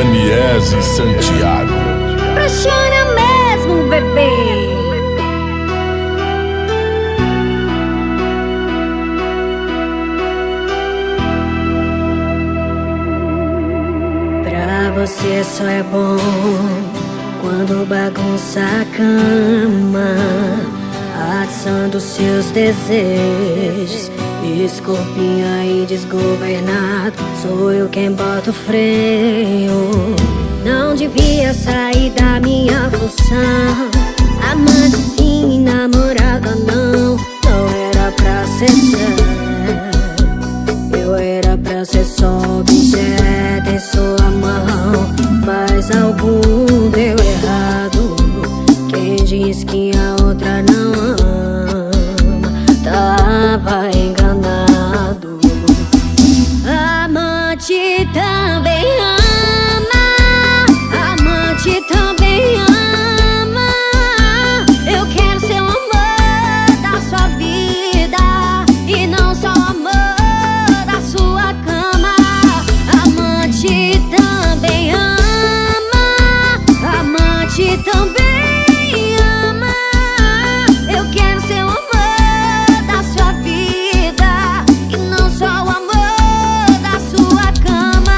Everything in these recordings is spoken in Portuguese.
Daniese Santiago. Pressiona mesmo, bebê. Pra você só é bom quando bagunça a cama, atiçando seus desejos. Escorpinha e desgovernado, sou eu quem bota o freio. Não devia sair da minha função. Amante sim, namorada não. Não era pra ser sério, eu era pra ser só objeto em sua mão. Mas algum deu errado. Quem diz que a outra não ama tava enganado. Amante também ama, amante também ama. Eu quero ser o amor da sua vida e não só o amor da sua cama. Amante também ama, amante também ama. Eu quero ser o amor da sua vida e não só o amor da sua cama.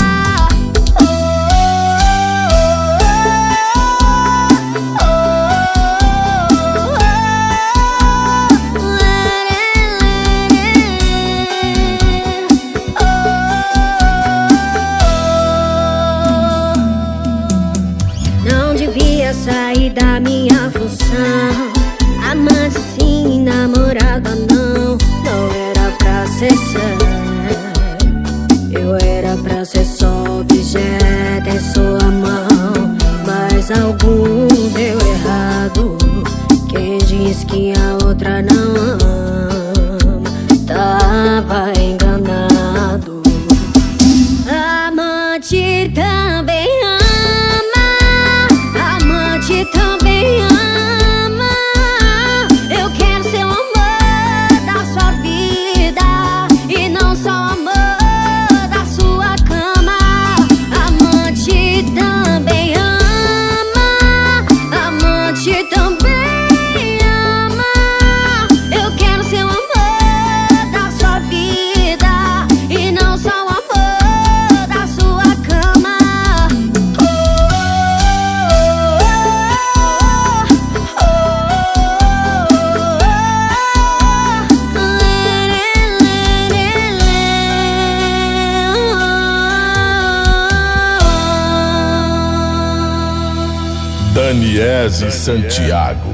Não devia sair da minha função. Amante sim, namorada não. Não era pra ser sério, eu era pra ser só objeto em sua mão. Mas algum deu errado. Quem diz que a outra não ama tava enganado. Amante também ama, amante também ama. Eu quero ser o amor da sua vida e não só o amor da sua cama. Amante também ama, amante também ama. Eu quero ser o amor da sua vida e não só o amor da sua cama. Daniese Santiago.